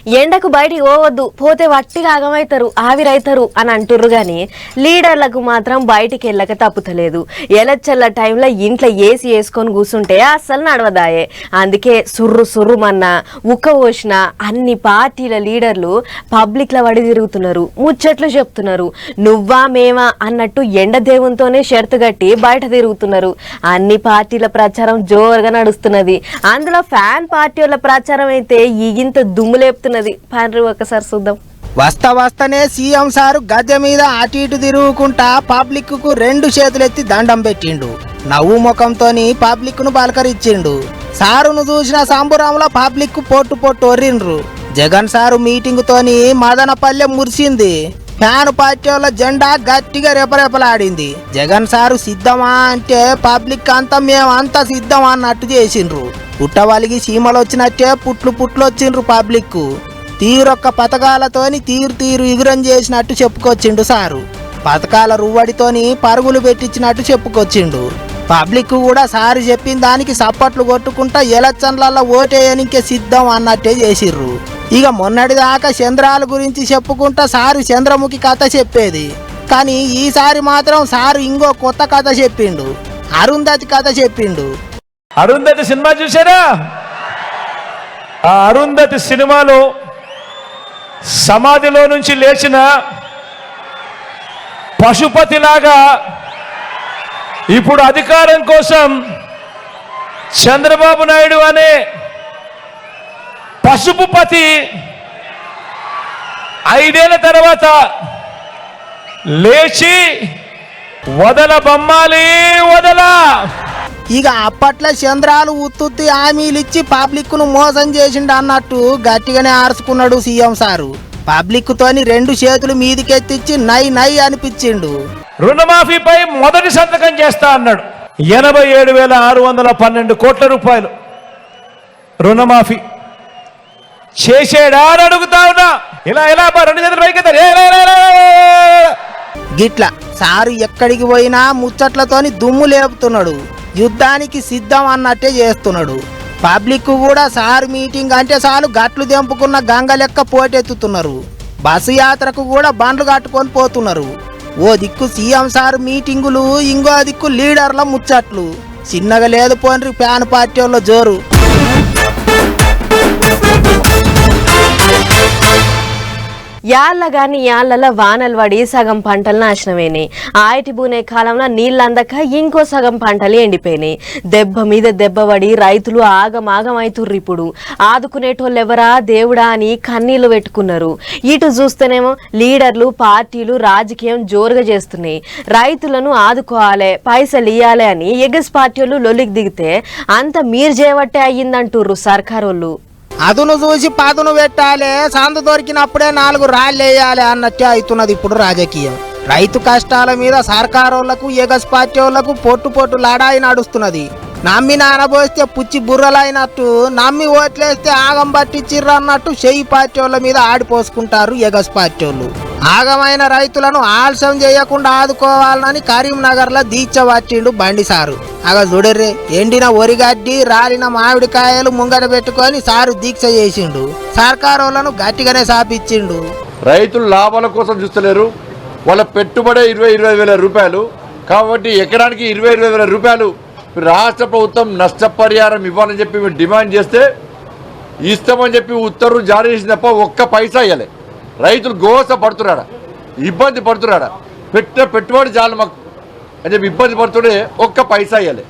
ఎండకు బయటికి పోవద్దు, పోతే వట్టిగా ఆగమవుతారు, ఆవిరైతారు అని అంటుర్రు గాని లీడర్లకు మాత్రం బయటికి వెళ్ళక తప్పుతలేదు. ఎలచ్చల్ల టైంలో ఇంట్లో ఏసీ వేసుకొని కూర్చుంటే అస్సలు నడవదాయే. అందుకే సుర్రుమన్నా ఉక్క పోసిన అన్ని పార్టీల లీడర్లు పబ్లిక్ల వడి తిరుగుతున్నారు, ముచ్చట్లు చెప్తున్నారు. నువ్వా మేమా అన్నట్టు ఎండ దేవునితోనే షరతు గట్టి బయట తిరుగుతున్నారు. అన్ని పార్టీల ప్రచారం జోరుగా నడుస్తున్నది. అందులో ఫ్యాన్ పార్టీ వాళ్ళ ప్రచారం అయితే ఈగింత దుమ్ము లేపుతున్నది. పాండ్రి ఒక్కసారి చూద్దాం. వస్తనే సీఎం సారు గద్దె మీద అటు ఇటు తిరుగుకుంటా పబ్లిక్ కు 2 చేతులెత్తి దండం పెట్టిండు. నవ్వు ముఖంతోని పబ్లిక్ ను పలకరించిండు. సారును చూసిన సంబురంలో పబ్లిక్ పొట్టు ఒర్రిండ్రు. జగన్ సారు మీటింగ్ తోని మదనపల్లె మురిసింది. ఫ్యాన్ పార్టీ వాళ్ళ జెండా గట్టిగా రెపరెపలాడింది. జగన్ సారు సిద్ధమా అంటే పబ్లిక్ అంతా మేమంతా సిద్ధమా అన్నట్టు చేసిండ్రు. పుట్టవలిగి సీమలు వచ్చినట్టే పుట్లు వచ్చిండ్రు. పబ్లిక్ తీరొక్క పథకాలతోని తీరు ఎగురం చేసినట్టు చెప్పుకొచ్చిండు సారు. పథకాల రువ్వడితోని పరుగులు పెట్టించినట్టు చెప్పుకొచ్చిండు. పబ్లిక్ కూడా సారు చెప్పిన దానికి సప్పట్లు కొట్టుకుంటా ఎలక్షన్లలో ఓటేయనికే సిద్ధం అన్నట్టే చేసిర్రు. ఇక మొన్నటిదాకా చంద్రాల గురించి చెప్పుకుంటా సారు చంద్రముఖి కథ చెప్పేది. కానీ ఈసారి మాత్రం సారు ఇంకో కొత్త కథ చెప్పిండు. అరుంధతి కథ చెప్పిండు. అరుంధతి సినిమా చూసారా? ఆ అరుంధతి సినిమాలో సమాధిలో నుంచి లేచిన పశుపతిలాగా ఇప్పుడు అధికారం కోసం చంద్రబాబు నాయుడు అనే పశుపతి 5 ఏళ్ల తర్వాత లేచి వదల బొమ్మాలి వదలా. ఇక అప్పట్లో చంద్రాలు ఉత్తుత్తి హామీలిచ్చి పబ్లిక్ ను మోసం చేసిండు అన్నట్టు గట్టిగానే ఆర్చుకున్నాడు సీఎం సారు. పబ్లిక్ తోని 2 చేతులు మీదికెత్తిచ్చి నై అనిపించిండు. రుణమాఫీపై మొదటి సంతకం చేస్తా అన్నాడు. 87,612 కోట్ల రూపాయలు రుణమాఫీ చేసేడా అని అడుగుతా ఉన్నా. ఇలా 2 చేతులు పైకి గిట్లా సారు ఎక్కడికి పోయినా ముచ్చట్లతోని దుమ్ము లేపుతున్నాడు. యుద్ధానికి సిద్ధం అన్నట్టే చేస్తున్నాడు. పబ్లిక్ కూడా సారు మీటింగ్ అంటే చాలు గట్లు దెంపుకున్న గంగ లెక్క పోటెత్తుతున్నారు. బస్సు యాత్రకు కూడా బండ్లు కట్టుకొని పోతున్నారు. ఓ దిక్కు సీఎం సారు మీటింగులు, ఇంకో దిక్కు లీడర్ల ముచ్చట్లు. చిన్నగా లేదు పోన్రి ఫ్యాన్ పార్టీ వాళ్ళ జోరు. యాళ్ళ వానలు పడి సగం పంటలు నాశనమైనాయి. ఆయటి బూనే కాలంలో నీళ్ళందక ఇంకో సగం పంటలు ఎండిపోయినాయి. దెబ్బ మీద దెబ్బ పడి రైతులు ఆగమాగమైతుర్రు. ఇప్పుడు ఆదుకునేటోళ్ళు ఎవరా దేవుడా అని కన్నీళ్లు పెట్టుకున్నారు. ఇటు చూస్తేనేమో లీడర్లు, పార్టీలు రాజకీయం జోరుగా చేస్తున్నాయి. రైతులను ఆదుకోవాలి, పైసలు ఇయ్యాలి అని ఎగస్ పార్టీ వాళ్ళు లొల్లికి దిగితే అంత మీరు చేయబట్టే అయ్యిందంటుర్రు సర్కారోళ్ళు. అదును చూసి పదును పెట్టాలి, సందు దొరికినప్పుడే 4 రాళ్ళు వేయాలి అన్నట్టే అవుతున్నది ఇప్పుడు రాజకీయం. రైతు కష్టాల మీద సర్కారోళ్లకు ఎగస్ పార్టీ వాళ్లకు పొట్టు లడాయి నడుస్తున్నది. నమ్మి నానబోస్తే పుచ్చి బుర్రలైనట్టు, నమ్మి ఓట్లేస్తే ఆగం పట్టించిర్రు అన్నట్టు చెయ్యి పార్టీ వాళ్ళ మీద ఆడిపోసుకుంటారు ఎగస్ పార్టీ వాళ్ళు. ఆగమైన రైతులను ఆలస్యం చేయకుండా ఆదుకోవాలని కరీంనగర్లో దీక్ష పట్టిండు బండి సారు. అగ చూడర్రే, ఎండిన ఒరిగడ్డి, రాలిన మామిడికాయలు ముంగట పెట్టుకొని సారు దీక్ష చేసిండు. సర్కారోళ్లను గట్టిగానే సాపిచ్చిండు. రైతులు లాభాల కోసం చూస్తలేరు. వాళ్ళ పెట్టుబడి 20-25 వేల రూపాయలు కాబట్టి ఎకరానికి 20-25 వేల రూపాయలు రాష్ట్ర ప్రభుత్వం నష్టపరిహారం ఇవ్వాలని చెప్పి మేము డిమాండ్ చేస్తే ఇస్తామని చెప్పి ఉత్తర్వులు జారీ చేసిన తప్ప ఒక్క పైసా ఇవ్వలే. రైతులు గోస పడుతున్నాడా, ఇబ్బంది పడుతున్నాడా, పెట్టుబడి చాలు మాకు అని చెప్పి ఇబ్బంది పడుతుండే ఒక్క పైసా ఇవ్వలే.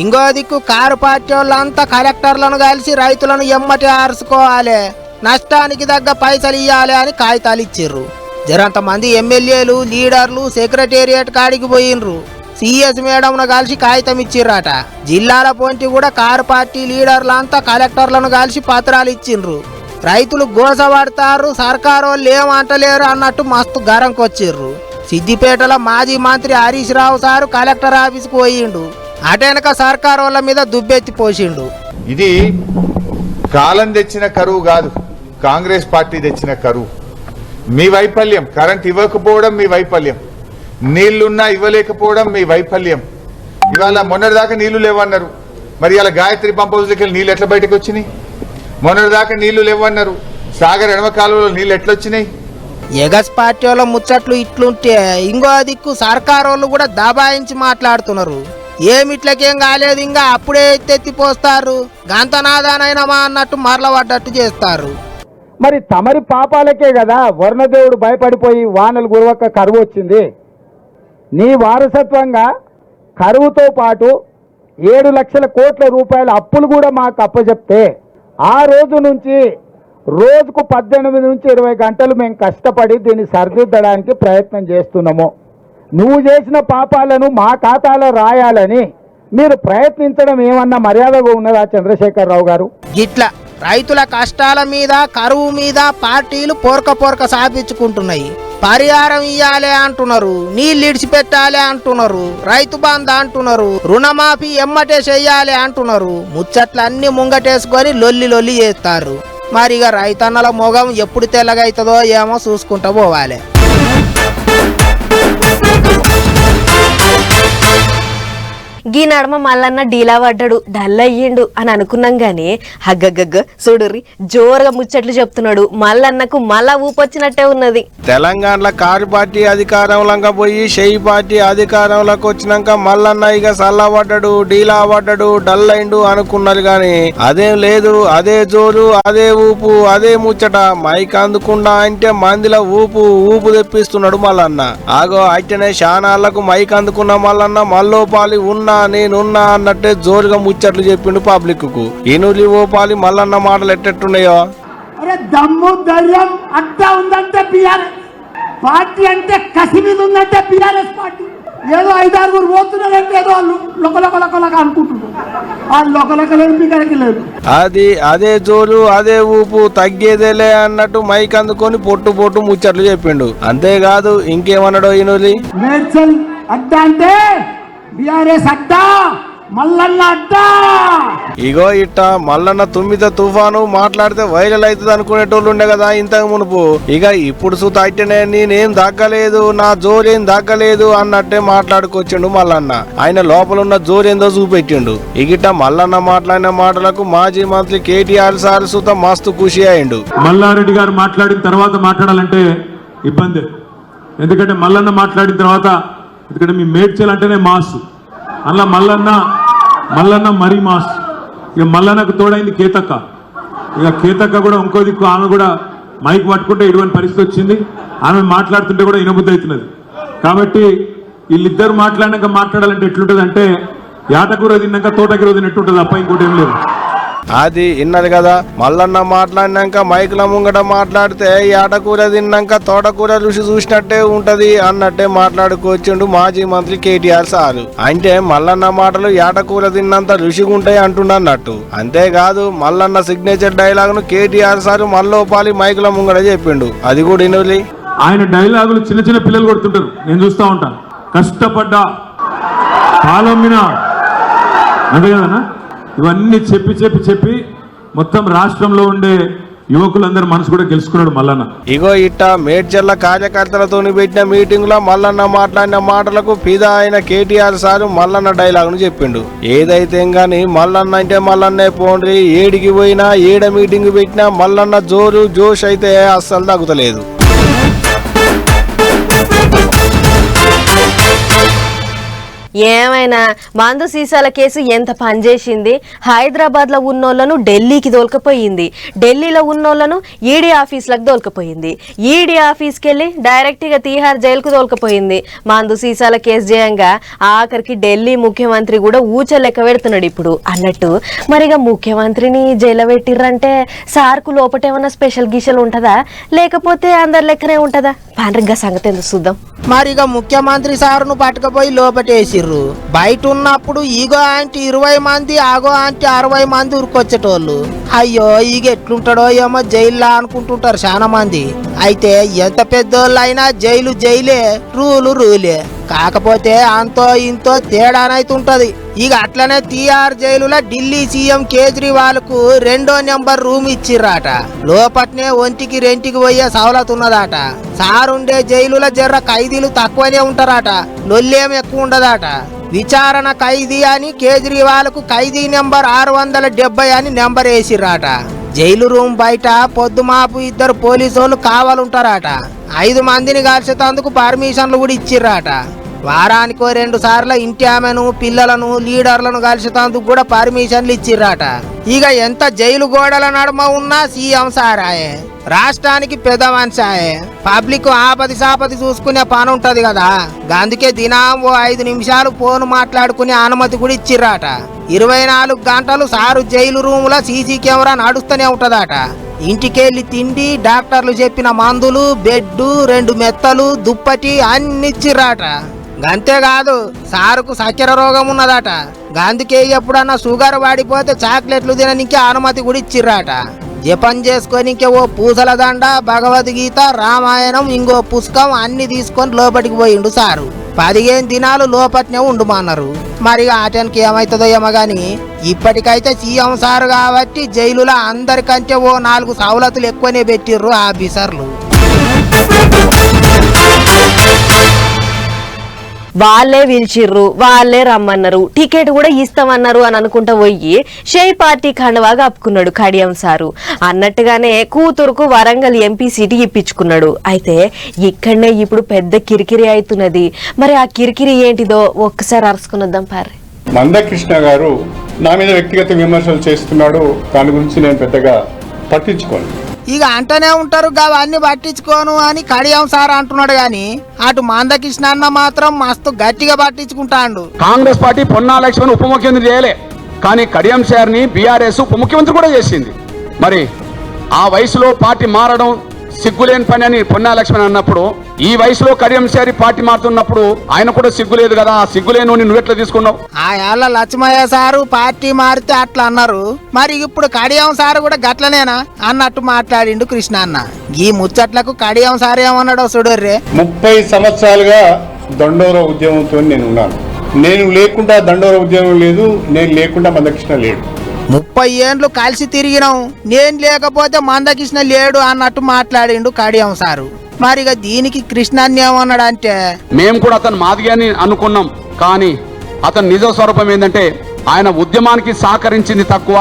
ఇంకో దిక్కు కారు పార్టీ వాళ్ళంతా కలెక్టర్లను కలిసి రైతులను ఎమ్మటి ఆర్చుకోవాలి, నష్టానికి తగ్గ పైసలు ఇవ్వాలి అని కాగితాలు ఇచ్చిర్రు. జరంత మంది ఎమ్మెల్యేలు, లీడర్లు సెక్రటేరియట్ కాడికి పోయినరు. సిఎస్ మేడంను కలిసి కాగితం ఇచ్చిర్రట. జిల్లాల పొంటి కూడా కారు పార్టీ లీడర్లంతా కలెక్టర్లను కలిసి పత్రాలు ఇచ్చిండ్రు. రైతులు గోసపడతారు, సర్కారు వాళ్ళు ఏమంటలేరు అన్నట్టు మస్తు గరంకొచ్చిర్రు. సిద్దిపేటలో మాజీ మంత్రి హరీష్ రావు సారు కలెక్టర్ ఆఫీస్కి పోయిండు. అటెనక సర్కారు వాళ్ళ మీద దుబ్బెత్తి పోసిండు. ఇది కాలం తెచ్చిన కరువు కాదు, కాంగ్రెస్ పార్టీ తెచ్చిన కరువు. మీ వైఫల్యం, కరెంట్ ఇవ్వకపోవడం మీ వైఫల్యం, నీళ్లున్నా ఇవ్వలేకపోవడం మీ వైఫల్యం. ఇవాళ మొన్నటిదాకా నీళ్లు లేవన్నారు, మరి ఇలా గాయత్రి పంప్ హౌస్కి నీళ్ళు ఎట్లా బయటకు వచ్చినాయి? మొన్నటిదాకా నీళ్లు లేవన్నారు, సాగర్ ఎడమ కాలువలో నీళ్ళు ఎట్లొచ్చినాయి? ఎగస్ పార్టీ వాళ్ళ ముచ్చట్లు ఇట్లుంటే ఇంకో దిక్కు సర్కారు వాళ్ళు కూడా దబాయించి మాట్లాడుతున్నారు. ఏమిట్లకేం కాలేదు, ఇంకా అప్పుడే ఎత్తెత్తిపోస్తారు, గంతనాదానైనమా అన్నట్టు మరలబడ్డట్టు చేస్తారు. మరి తమరి పాపాలకే కదా వర్ణదేవుడు భయపడిపోయి వానలు గురవక కరువు వచ్చింది. నీ వారసత్వంగా కరువుతో పాటు 7 లక్షల కోట్ల రూపాయల అప్పులు కూడా మాకు అప్పచెప్తే ఆ రోజు నుంచి రోజుకు 18 నుంచి 20 గంటలు మేము కష్టపడి దీన్ని సరిదిద్దడానికి ప్రయత్నం చేస్తున్నాము. నువ్వు చేసిన పాపాలను మా ఖాతాలో రాయాలని మీరు ప్రయత్నించడం ఏమన్నా మర్యాదగా ఉన్నదా చంద్రశేఖరరావు గారు? గిట్లా రైతుల కష్టాల మీద కరువు మీద పార్టీలు పోరక సాపించుకుంటున్నాయి. పరిహారం ఇయ్యాలి అంటున్నారు, నీళ్ళు ఇడిచిపెట్టాలి అంటున్నారు, రైతు బంధు అంటున్నారు, రుణమాఫీ ఎమ్మటే చెయ్యాలి అంటున్నారు. ముచ్చట్లన్నీ ముంగటేసుకొని లొల్లి చేస్తారు. మరి ఇక రైతన్నల మొగం ఎప్పుడు తెల్లగైతుందో ఏమో చూసుకుంటూ పోవాలి. గీ నడమ మల్లన్న డీలా పడ్డాడు, డల్ అయ్యిండు అని అనుకున్నాం గాని హగ్గగ్గ చూడుర్రి జోరుగా ముచ్చట్లు చెప్తున్నాడు. మల్లన్నకు మళ్ళా ఊపొచ్చినట్టే ఉన్నది. తెలంగాణలో కారు పార్టీ అధికారంలోకి పోయి షెయి పార్టీ అధికారంలోకి వచ్చినాక మల్లన్న ఇక సల్లబడ్డాడు, డీలా పడ్డాడు, డల్ అయిండు అనుకున్నారు గాని అదేం లేదు. అదే జోరు, అదే ఊపు, అదే ముచ్చట. మైక్ అందుకుండా అంటే మందిలో ఊపు తెప్పిస్తున్నాడు మల్లన్న. ఆగో అయితేనే శానాళ్లకు మైక్ అందుకున్న మల్లన్న మల్లోపాలి ఉన్నా నేనున్నా అన్నట్టే జోరుగా ముచ్చట్లు చెప్పిండు పబ్లిక్ కు. ఎనులి ఓపాలి మల్లన్న మాటలు ఎట్టెట్టున్నాయో. అరే దమ్ము ధైర్యం అడ్డా ఉందంటే బీఆర్ఎస్ పార్టీ, అంటే కసి మీద ఉందంటే బీఆర్ఎస్ పార్టీ. ఏదో 5-6 పోతున్నారంటే ఏదో లొకలొకలొకలక అనుకుంటున్నారు. ఆ లొకలొకలేదు మీకు లేదు. అదే జోరు, అదే ఊపు, తగ్గేదేలే అన్నట్టు మైక్ అందుకొని పొట్టు ముచ్చట్లు చెప్పిండు. అంతేకాదు ఇంకేమన్నాడో ఈనూలి. మేడ్చల్ అడ్డా అంటే బీఆర్ఎస్ అడ్డా, మల్లన్న అడ్డా. ఇగో ఇట్ట మల్లన్న తుమ్మిత తుఫాను మాట్లాడితే వైరల్ అవుతుంది అనుకునేటోళ్ళు ఉండే కదా ఇంతకు మునుపు. ఇక ఇప్పుడు సుత అయితేనే నేనేం దక్కలేదు, నా జోరేం దక్కలేదు అన్నట్టే మాట్లాడుకొచ్చిండు మల్లన్న. ఆయన లోపలున్న జోరేందో చూపెట్టిండు. ఇగిట మల్లన్న మాట్లాడిన మాటలకు మాజీ మంత్రి కేటీఆర్ సార్ సుత మస్తు ఖుషి అయిండు. మల్లారెడ్డి గారు మాట్లాడిన తర్వాత మాట్లాడాలంటే ఇబ్బంది. ఎందుకంటే మల్లన్న మాట్లాడిన తర్వాత, ఎందుకంటే మీ మేడ్చల్ అంటేనే మాస్, అలా మల్లన్న మరీ మాస్. ఇక మల్లన్నకు తోడైంది కేతక్క. ఇక కేతక్క కూడా ఇంకో దిక్కు, ఆమె కూడా మైక్ పట్టుకుంటే ఇటువంటి పరిస్థితి వచ్చింది. ఆమె మాట్లాడుతుంటే కూడా ఇనబుద్ధి అవుతున్నది. కాబట్టి వీళ్ళిద్దరు మాట్లాడినాక మాట్లాడాలంటే ఎట్లుంటుంది అంటే యాటకూర తిన్నాక తోటకూర తిన్నట్టుంటుంది, తప్ప ఇంకోటి ఏం లేదు. అది ఇన్నది కదా. మల్లన్న మాట్లాడినాక మైకుల ముంగట మాట్లాడితే యాటకూర తిన్నాక తోటకూర రుచి చూసినట్టే ఉంటది అన్నట్టే మాట్లాడుకొచ్చిండు మాజీ మంత్రి కేటీఆర్ సారు. అంటే మల్లన్న మాటలు యాటకూర తిన్నంత రుచిగా ఉంటాయి అంటుండన్నట్టు. అంతేకాదు మల్లన్న సిగ్నేచర్ డైలాగ్ ను కేటీఆర్ సారు మల్లోపాలి మైకుల ముంగట చెప్పిండు. అది కూడా ఇనులి. ఆయన డైలాగులు చిన్న పిల్లలు కొడుతుంటారు, నేను చూస్తా ఉంటాను. కష్టపడ్డా పాలమ్మిన అంతే కదన్నా. ఇవన్నీ చెప్పి మొత్తం రాష్ట్రంలో ఉండే యువకులందరూ మనసు కూడా గెలుచుకున్నాడు మల్లన్న. ఇగో ఇట్ట మేడ్చల్ల కార్యకర్తలతో పెట్టిన మీటింగ్ లో మల్లన్న మాట్లాడిన మాటలకు ఫిదా అయిన కేటీఆర్ సారు మల్లన్న డైలాగ్ ను చెప్పిండు. ఏదైతే గాని మల్లన్న అంటే మల్లన్నే పోండ్రి, ఏడికి పోయినా ఏడ మీటింగ్ పెట్టినా మల్లన్న జోరు జోష్ అయితే అస్సలు తగ్గుతలేదు. ఏమైనా మందు సీసాల కేసు ఎంత పనిచేసింది. హైదరాబాద్ లో ఉన్నోళ్లను ఢిల్లీకి దోల్కపోయింది, ఢిల్లీలో ఉన్నోళ్లను ఈడీ ఆఫీసులకు దోల్కపోయింది, ఈడీ ఆఫీస్కి వెళ్ళి డైరెక్ట్ గా తీహార్ జైలుకు దోల్కపోయింది. మందు సీసాల కేసు చేయంగా ఆఖరికి ఢిల్లీ ముఖ్యమంత్రి కూడా ఊచ లెక్క పెడుతున్నాడు ఇప్పుడు అన్నట్టు. మరిగా ముఖ్యమంత్రిని జైలు పెట్టిర్రంటే సార్కు లోపటేమన్నా స్పెషల్ గీషలు ఉంటదా, లేకపోతే అందరి లెక్కనే ఉంటదా? పాండ్రిగ్గా సంగతి ఎందుకు చూద్దాం. మరిగా ముఖ్యమంత్రి సారును పట్టుకపోయి లోపటేసిర్రు. బయట ఉన్నప్పుడు ఈగో ఆంటీ 20 మంది, ఆగో ఆంటీ 60 మంది ఉరికొచ్చేటోళ్ళు. అయ్యో ఈగ ఎట్లుంటాడో ఏమో జైల్లో అనుకుంటుంటారు చాలా మంది. అయితే ఎంత పెద్దోళ్ళు అయినా జైలే, రూలే. కాకపోతే అంతో ఇంతో తేడానైతుంటది. ఇక అట్లనే తీహార్ జైలులో ఢిల్లీ సీఎం కేజ్రీవాల్ కు 2వ నెంబర్ రూమ్ ఇచ్చిర్రాట. లోపట్నే ఒంటికి రెంటికి పోయే సవలత్ ఉన్నదాట. సారుండే జైలులో జర్ర ఖైదీలు తక్కువనే ఉంటారట, లొల్లేం ఎక్కువ ఉండదట. విచారణ ఖైదీ అని కేజ్రీవాల్ కు ఖైదీ నెంబర్ 670 అని నెంబర్ వేసిర్రాట. జైలు రూమ్ బయట పొద్దుమాపు 2 పోలీసోళ్ళు కావాలుంటారట. 5 మందిని కలిసేందుకు పర్మిషన్లు కూడా ఇచ్చిర్రట. వారానికో 2 సార్లు ఇంటి ఆమెను, పిల్లలను, లీడర్లను కలిసేందుకు కూడా పర్మిషన్లు ఇచ్చిర్రట. ఇక ఎంత జైలు గోడల నడుమ ఉన్నా సీఎం సారాయే, రాష్ట్రానికి పెద్ద మనిషాయే. పబ్లిక్ ఆపది సాపది చూసుకునే పని ఉంటది కదా, అందుకే దినం ఓ 5 నిమిషాలు ఫోన్ మాట్లాడుకునే అనుమతి కూడా ఇచ్చిర్రట. 24 గంటలు సారు జైలు రూములో సీసీ కెమెరా నడుస్తూనే ఉంటదట. ఇంటికెళ్ళి తిండి, డాక్టర్లు చెప్పిన మందులు, బెడ్, 2 మెత్తలు, దుప్పటి అన్ని ఇచ్చిర్రట. అంతేకాదు సారుకు చక్కెర రోగం ఉన్నదట. అందుకే ఎప్పుడన్నా షుగర్ వాడిపోతే చాక్లెట్లు తిననికే అనుమతి కూడా ఇచ్చిర్రట. జపం చేసుకొని ఇంకే ఓ పూసల దండ, భగవద్గీత, రామాయణం, ఇంకో పుస్తకం అన్ని తీసుకొని లోపలికి పోయిండు సారు. 15 దినాలు లోపట్నే ఉండుమన్నారు. మరి ఆటనికి ఏమవుతుందో ఏమో గాని ఇప్పటికైతే సీఎం సారు కాబట్టి జైలులో అందరికంటే ఓ 4 సవలతులు ఎక్కువనే పెట్టిర్రు ఆఫీసర్లు. వాళ్ళే పిలిచిర్రు, వాళ్ళే రమ్మన్నారు, టికెట్ కూడా ఇస్తామన్నారు అని అనుకుంటా పోయి షై పార్టీ కండవా కప్పుకున్నాడు కడియం సారు. అన్నట్టుగానే కూతురుకు వరంగల్ ఎంపీ సీటు ఇప్పించుకున్నాడు. అయితే ఇక్కడనే ఇప్పుడు పెద్ద కిరికిరి అవుతున్నది. మరి ఆ కిరికిరి ఏంటిదో ఒక్కసారి అరుచుకున్నద్దాం పారి. మందకృష్ణ గారు నా మీద వ్యక్తిగత విమర్శలు చేస్తున్నాడు. దాని గురించి నేను పెద్దగా పట్టించుకోను. ఇక అంటనే ఉంటారు అవన్నీ పట్టించుకోను అని కడియం సార్ అంటున్నాడు గాని అటు మందకృష్ణ అన్న మాత్రం మస్తు గట్టిగా పట్టించుకుంటాండు. కాంగ్రెస్ పార్టీ పొన్నా లక్ష్మణ్ ఉప ముఖ్యమంత్రి చేయలే, కానీ కడియం సార్ని బీఆర్ఎస్ ఉప ముఖ్యమంత్రి కూడా చేసింది. మరి ఆ వయసులో పార్టీ మారడం సిగ్గులేని పని అని పొన్నా లక్ష్మణ్ అన్నప్పుడు, ఈ వయసులో కడియం సారి పార్టీ మారుతున్నప్పుడు ఆయన కూడా సిగ్గులేదు కదా. ఆ సిగ్గులేను నువ్వెట్లా తీసుకున్నావు? ఆ ఏళ్ళ లక్ష్మయ్య సారు పార్టీ మారితే అట్లా అన్నారు, మరి ఇప్పుడు కడియం సారు కూడా గట్లనేనా అన్నట్టు మాట్లాడిండు కృష్ణ అన్న. ఈ ముచ్చట్లకు కడియం సారు ఏమన్నాడో చూడర్రే. 30 సంవత్సరాలుగా దండోర ఉద్యమంతో నేను ఉన్నాను. నేను లేకుండా దండోర ఉద్యమం లేదు, నేను లేకుండా మందకృష్ణ లేడు. 30 ఏండ్లు కలిసి తిరిగినాం, నేను లేకపోతే మందకృష్ణ లేడు అన్నట్టు మాట్లాడిండు కడియం సారు. మరిగా దీనికి కృష్ణాన్ని ఏమన్నాడు అంటే, మేము కూడా అతను మాదిగా అని అనుకున్నాం, కానీ అతని నిజ స్వరూపం ఏంటంటే ఆయన ఉద్యమానికి సహకరించింది తక్కువ,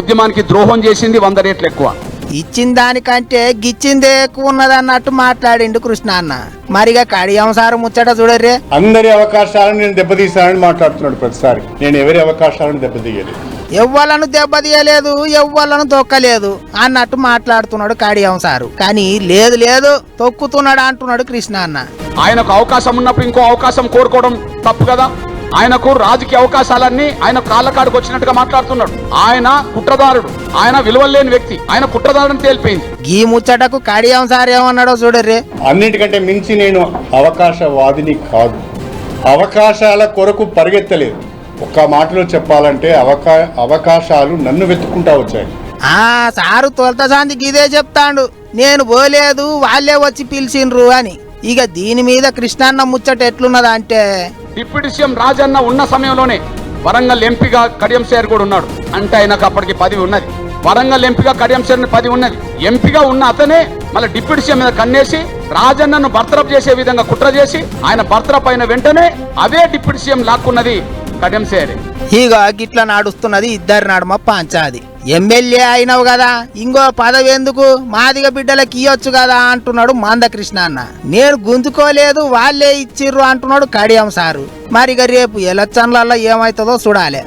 ఉద్యమానికి ద్రోహం చేసింది 100 రెట్లు ఎక్కువ. ఇచ్చిన దానికంటే గిచ్చిందే ఎక్కువ ఉన్నది అన్నట్టు మాట్లాడిండు కృష్ణ అన్న. మరిగా కడియం సారు ముచ్చట చూడర్రే. అందరి అవకాశాలను నేను దెబ్బతీశానని మాట్లాడుతున్నాడు ప్రతిసారి. నేను ఎవరి అవకాశాలను దెబ్బతీయలేదు, ఎవ్వలను దెబ్బతీయలేదు, ఎవ్వలను తొక్కలేదు అన్నట్టు మాట్లాడుతున్నాడు కడియం సారు. కానీ లేదు లేదు తొక్కుతున్నాడు అంటున్నాడు కృష్ణ అన్న. ఆయనకు అవకాశం ఉన్నప్పుడు ఇంకో అవకాశం కోరుకోవడం తప్పు కదా. ఆయనకు రాజకీయ అవకాశాలన్నీ ఆయన కాళ్ళకాడికి వచ్చినట్టుగా మాట్లాడుతున్నాడు. ఆయన కుట్రదారుడు, ఆయన విలువలేని వ్యక్తి, ఆయన కుట్రదారుని తేలిపోయింది. ఈ ముచ్చటకు కడియం సార్ ఏమన్నాడో చూడర్రే. అన్నిటికంటే మించి నేను అవకాశవాదిని కాదు, అవకాశాల కొరకు పరిగెత్తలేదు. ఒక్క మాటలో చెప్పాలంటే అవకాశాలు నన్ను వెతుక్కుంటా వచ్చాయి. సారు తొలత శాంతికి ఇదే చెప్తాండు, నేను పోలేదు వాళ్ళే వచ్చి పిలిచిండ్రు అని. ఇక దీని మీద కృష్ణన్న ముచ్చట ఎట్లున్నదా అంటే, డిప్యూటీ సీఎం రాజన్న ఉన్న సమయంలోనే వరంగల్ ఎంపీగా కడియం సార్ కూడా ఉన్నాడు. అంటే ఆయనకు అప్పటికి 10 ఉన్నది. వరంగల్ ఎంపీగా కడియం సార్ 10 ఉన్నది. ఎంపీగా ఉన్న అతనే మళ్ళీ డిప్యూటీ సీఎం మీద కన్నేసి రాజన్నను బర్తరఫ్ చేసే విధంగా కుట్ర చేసి ఆయన బర్తరఫ్ అయిన వెంటనే అదే డిప్యూటీ సీఎం లాక్కున్నది కడియం సార్. ఇక గిట్లా నడుస్తున్నది ఇద్దరి నడుమ పంచాది. ఎమ్మెల్యే అయినవు కదా, ఇంకో పదవి ఎందుకు, మాదిగ బిడ్డలకి ఇయ్యొచ్చు కదా అంటున్నాడు మందకృష్ణ అన్న. నేను గుంజుకోలేదు వాళ్ళే ఇచ్చిర్రు అంటున్నాడు కడియం సారు. మరిగా రేపు ఎలక్షన్లలో ఏమవుతుందో చూడాలి.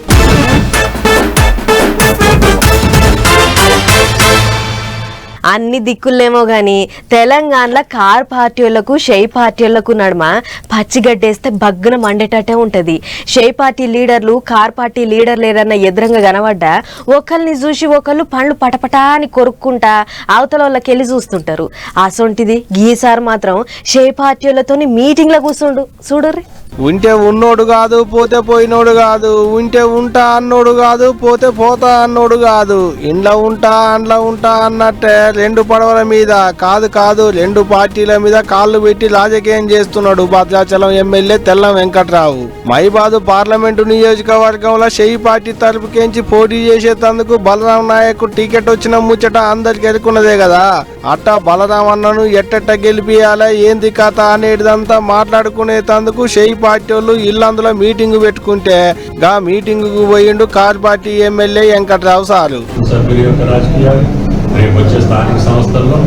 అన్ని దిక్కులేమో గాని తెలంగాణలో కార్ పార్టీలకు షై పార్టీలకు నడుమ పచ్చిగడ్డేస్తే బగ్గున మండేటట్టే ఉంటది. షై పార్టీ లీడర్లు కార్ పార్టీ లీడర్లు ఏదన్నా ఎదురంగా కనబడ్డా ఒకరిని చూసి ఒకళ్ళు పండ్లు పటపటా అని కొరుక్కుంటా అవతల వాళ్ళకెళ్ళి చూస్తుంటారు. అసొంటిది గీసారి మాత్రం షై పార్టీలతోని మీటింగ్లో కూర్చుండు చూడుర్రి. ఉంటే ఉన్నోడు కాదు, పోతే పోయినోడు కాదు, ఉంటే ఉంటా అన్నోడు కాదు, పోతే పోతా అన్నోడు కాదు. ఇంట్లో ఉంటా అండ్ల ఉంటా అన్నట్టే 2 పడవల మీద కాదు 2 పార్టీల మీద కాళ్ళు పెట్టి రాజకీయం చేస్తున్నాడు భద్రాచలం ఎమ్మెల్యే తెల్లం వెంకట్రావు. మైబాదు పార్లమెంటు నియోజకవర్గంలో షై పార్టీ తరపుకేంచి పోటీ చేసేందుకు బలరాం నాయక్ టికెట్ వచ్చిన ముచ్చట అందరికి ఎదుర్కొన్నదే కదా. అట్టా బలరాం అన్నను ఎట్టెట్ట గెలిపియాలా ఏంది కథ అనేటిదంతా మాట్లాడుకునేందుకు షై పార్టీ వాళ్ళు ఇల్లందులో మీటింగ్ పెట్టుకుంటే గా మీటింగ్ కు పోయిండు car party MLA Venkatrao sir. సభ్యుల యొక్క రాజకీయాలు రేపు వచ్చే స్థానిక సంస్థల్లో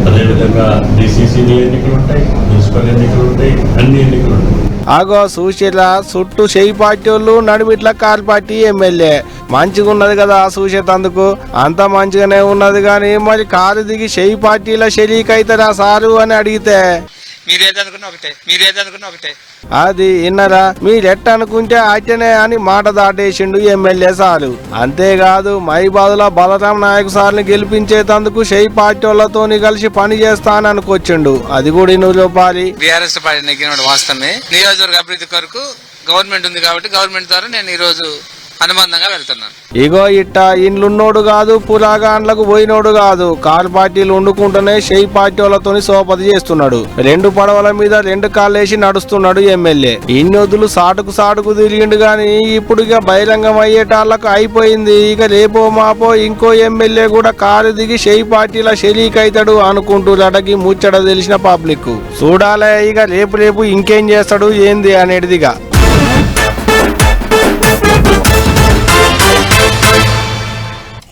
అదేవిధంగా డిసిసిబి ఎన్నికలు ఉంటాయి, మున్సిపల్ ఎన్నికలు ఉంటాయి, అన్ని ఎన్నికలు ఉంటాయి. ఆగో సుశీల చుట్టూ చేయి పార్టీ వాళ్ళు నడిమిట్ల కారు పార్టీ ఎమ్మెల్యే మంచిగా ఉన్నది కదా సుశేతందుకు అంత మంచిగానే ఉన్నది కానీ మరి కారు దిగి చేయి పార్టీల షరీక్ అవుతారా సారు అని అడిగితే అది విన్నరా మీరెట్ట అనుకుంటే అయితేనే అని మాట దాటేసిండు ఎమ్మెల్యే సారు. అంతేకాదు మైబాదుల బలరాం నాయక్ సార్ని గెలిపించేందుకు షెయి పార్టీ వాళ్ళతోని కలిసి పని చేస్తాననుకొచ్చిండు. అది కూడా నువ్వు చెప్పాలి. బీఆర్ఎస్ పార్టీ నెగ్గిన వాస్తవమే. నియోజకవర్గ అభివృద్ధి కొరకు గవర్నమెంట్ ఉంది కాబట్టి గవర్నమెంట్ ద్వారా నేను ఈ రోజు అనుబంధంగా వెళ్తున్నాను. ఇగో ఇట్ట ఇండ్లున్నోడు కాదు పురాగాండ్లకు పోయినోడు కాదు కారు పార్టీలు వండుకుంటూనే షెయి పార్టీ వాళ్ళతో సోపతి చేస్తున్నాడు. 2 పడవల మీద 2 కాళ్ళేసి నడుస్తున్నాడు ఎమ్మెల్యే. ఇన్నొద్దులు సాటుకు తిరిగిండు గాని ఇప్పుడు ఇక బహిరంగం అయ్యేటాళ్లకు అయిపోయింది. ఇక రేపో మాపో ఇంకో ఎమ్మెల్యే కూడా కారు దిగి షెయి పార్టీల షరీక్ అవుతాడు అనుకుంటున్నటకి ముచ్చట తెలిసిన పబ్లిక్ చూడాలే. ఇక రేపు ఇంకేం చేస్తాడు ఏంది అనేటిదిగా.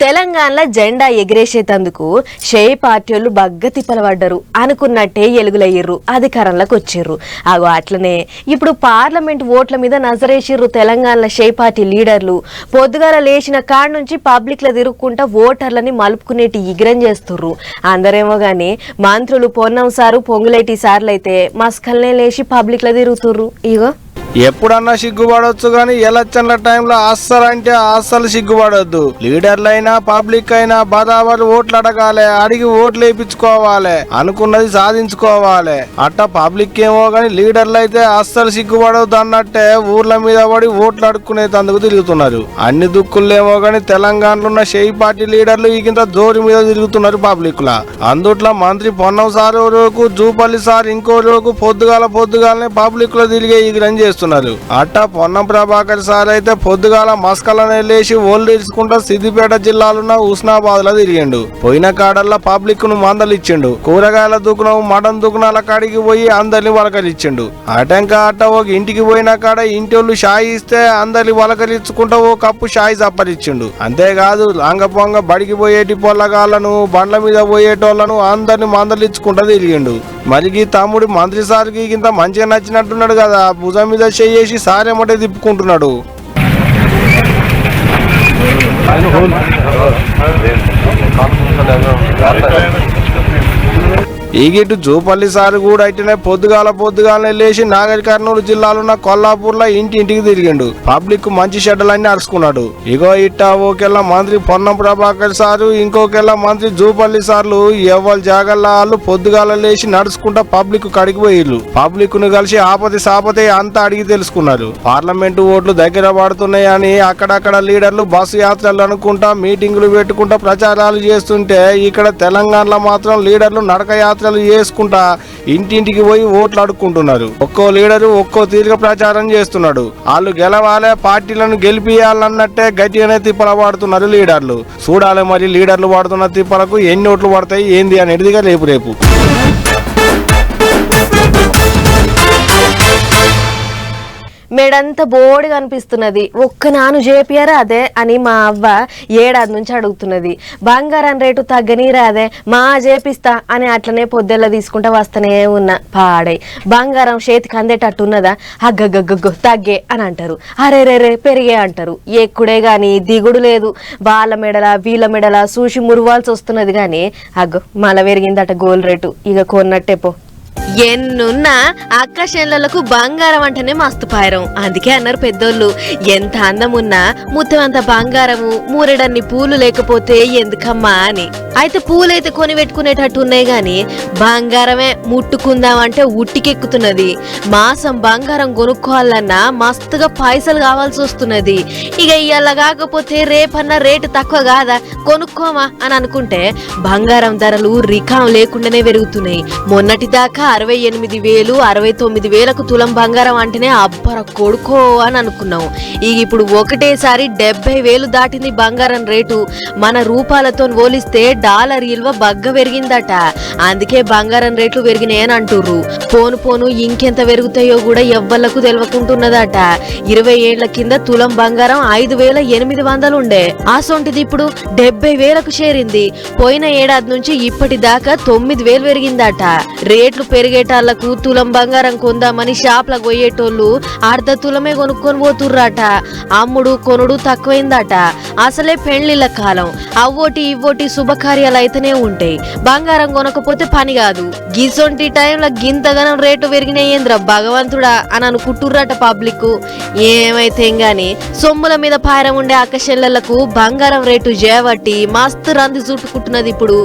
తెలంగాణలో జెండా ఎగిరేసేతందుకు షెయి పార్టీ వాళ్ళు బగ్గ తిప్పలబడ్డరు. అనుకున్నట్టే ఎలుగులయ్యిర్రు, అధికారంలోకి వచ్చిర్రు. అగో అట్లనే ఇప్పుడు పార్లమెంట్ ఓట్ల మీద నజరేసిర్రు తెలంగాణలో షెయి పార్టీ లీడర్లు. పొద్దుగాల లేచిన కాడ నుంచి పబ్లిక్లో తిరుగుకుంటా ఓటర్లని మలుపుకునేటి ఇగ్రం చేస్తుర్రు. అందరేమో గాని మంత్రులు పొన్నం సారు పొంగులేటి సార్లు అయితే మస్కల్నే లేచి పబ్లిక్లో తిరుగుతుర్రు. ఇగో ఎప్పుడన్నా సిగ్గుపడవచ్చు గాని ఎలక్షన్ల టైంలో అస్సలు సిగ్గుపడొద్దు. లీడర్లైనా పబ్లిక్ అయినా బరాబర్ ఓట్లు అడగాలి, అడిగి ఓట్లు వేయించుకోవాలి, అనుకున్నది సాధించుకోవాలి. అట్ట పబ్లిక్ ఏమో గాని లీడర్లు అయితే అస్సలు సిగ్గుపడవద్దు అన్నట్టే ఊర్ల మీద పడి ఓట్లు అడుక్కునేందుకు తిరుగుతున్నారు. అన్ని దుక్కులేమో గాని తెలంగాణలో ఉన్న షెయి పార్టీ లీడర్లు ఈగింత జోరు మీద తిరుగుతున్నారు పబ్లిక్ లా. అందుట్లో మంత్రి పొన్నం సార్ రోజుకు జూపల్లి సార్ ఇంకో రోజుకు పొద్దుగాలనే పబ్లిక్ లో తిరిగే ఈగిరం చేస్తున్నారు. అట్ట పొన్నం ప్రభాకర్ సార్ అయితే పొద్దుగాల మస్కలనే లేచి ఓళ్ళు తీసుకుంటా సిద్దిపేట జిల్లాలున్న హుస్నాబాద్ లో తిరిగిండు. పోయిన కాడల్లా పబ్లిక్ ను మందలిచ్చిండు. కూరగాయల దుకుణం మటన్ దుకుణాల కాడికి పోయి అందరిని వలకలిచ్చిండు. అటంక అట్ట ఒక ఇంటికి పోయిన కాడ ఇంటి షాయి ఇస్తే అందరిని వలకలిచ్చుకుంటా ఓ కప్పు షాయి చప్పరిచ్చిండు. అంతేకాదు లాంగపొంగ బడికి పోయేటి పొల్లగాళ్లను బండ్ల మీద పోయేటోళ్లను అందరిని మందలిచ్చుకుంటా తిరిగిండు. మరికి తమ్ముడు మంత్రి సార్కి ఇంత మంచిగా నచ్చినట్టున్నాడు కదా, భుజం మీద చేసి సారేమటే తిప్పుకుంటున్నాడు. ఈగిటు జూపల్లి సార్ కూడా అయితేనే పొద్దుగాలనే లేచి నాగర్ కర్నూలు జిల్లాలో కొల్లాపూర్ లో ఇంటింటికి తిరిగిండు. పబ్లిక్ మంచి షెడ్డలన్నీ అరుచుకున్నాడు. ఇగో ఇట్టా ఓకెల్లా మంత్రి పొన్నం ప్రభాకర్ సారు ఇంకోకెల్లా మంత్రి జూపల్లి సార్లు ఎవరి జాగల్లా వాళ్ళు పొద్దుగాల లేచి నడుచుకుంటా పబ్లిక్ కడికి పోయిర్రు. పబ్లిక్ ను కలిసి ఆపతి సాపతి అంతా అడిగి తెలుసుకున్నారు. పార్లమెంటు ఓట్లు దగ్గర పడుతున్నాయని అక్కడక్కడ లీడర్లు బస్సు యాత్రలు అనుకుంటా మీటింగులు పెట్టుకుంటా ప్రచారాలు చేస్తుంటే ఇక్కడ తెలంగాణలో మాత్రం లీడర్లు నడక యాత్రలు చేసుకుంటా ఇంటింటికి పోయి ఓట్లు అడుక్కుంటున్నారు. ఒక్కో లీడరు ఒక్కో తీరుగా ప్రచారం చేస్తున్నాడు. వాళ్ళు గెలవాలే పార్టీలను గెలిపియాలన్నట్టే గట్టిగానే తిప్పల పడుతున్నారు లీడర్లు. చూడాలి మరి లీడర్లు పడుతున్న తిప్పలకు ఎన్ని ఓట్లు పడతాయి ఏంది అనేదిగా రేపు మేడంతా బోడిగా అనిపిస్తున్నది. ఒక్క నాను చేపియారా అదే అని మా అవ్వ ఏడాది నుంచి అడుగుతున్నది. బంగారం రేటు తగ్గనీరా అదే మా చేపిస్తా అని అట్లనే పొద్దెల్ల తీసుకుంటా వస్తూనే ఉన్నా. పాడై బంగారం చేతికి అందేటట్టున్నదా, అగ్గగ్గగ్గో తగ్గే అని అంటారు, అరేరేరే పెరిగే అంటారు. ఎక్కుడే గాని దిగుడు లేదు. వాళ్ళ మెడల వీళ్ళ మెడల చూసి మురువాల్సి వస్తున్నది గాని అగ్గో మళ్ళా పెరిగిందట గోల్డ్ రేటు. ఇక కొన్నట్టే పో. ఎన్నున్నా ఆకాశంలకు బంగారం అంటేనే మస్తు పాయరం. అందుకే అన్నారు పెద్దోళ్ళు, ఎంత అందం ఉన్నా ముత్తమంత బంగారము మూరెడన్ని పూలు లేకపోతే ఎందుకమ్మా అని. అయితే పూలైతే కొని పెట్టుకునేటట్టు ఉన్నాయి గాని బంగారమే ముట్టుకుందామంటే ఉట్టికెక్కుతున్నది. మాసం బంగారం కొనుక్కోవాలన్నా మస్తుగా పైసలు కావాల్సి వస్తున్నది. ఇక ఇయ్యాల కాకపోతే రేపన్నా రేటు తక్కువ కాదా కొనుక్కోమా అని అనుకుంటే బంగారం ధరలు రికాం లేకుండానే పెరుగుతున్నాయి. మొన్నటి దాకా 68,000 69,000కు తులం బంగారం అంటేనే అబ్బర కొడుకో అని అనుకున్నాం. ఇప్పుడు ఒకటేసారి 70,000 దాటింది బంగారం రేటు. మన రూపాలతో పోలిస్తే డాలర్ విలువ బగ్గ పెరిగిందట. అందుకే బంగారం రేట్లు పెరిగినాయని అంటుర్రు. పోను పోను ఇంకెంత పెరుగుతాయో కూడా ఎవ్వళ్లకు తెలియకుంటున్నదట. 20 ఏళ్ల కింద తులం బంగారం 5,800 ఉండే, అసొంటిది ఇప్పుడు 70,000కు చేరింది. పోయిన ఏడాది నుంచి ఇప్పటిదాకా 9,000 పెరిగిందట. రేట్లు పెరిగేటాళ్లకు తులం బంగారం కొందామని షాప్లకు పోయేటోళ్లు అర్ధ తులమే కొనుక్కొని పోతుర్రట. అమ్ముడు కొనుడు తక్కువైందట. అసలే పెళ్లిళ్ల కాలం, అవ్వోటి ఇవ్వోటి శుభకార్యాలు అయితేనే ఉంటాయి. బంగారం కొనకపోతే పని కాదు. గిసొంటి టైంలో గింతగనం రేటు పెరిగినాయేంద్ర భగవంతుడా అని అనుకుంటుర్రట పబ్లిక్. ఏమైతే గాని సొమ్ముల మీద పారం ఉండే అక్కచెల్లెళ్లకు బంగారం రేటు చేపట్టి మస్తు రంది చుట్టుకుంటున్నది ఇప్పుడు.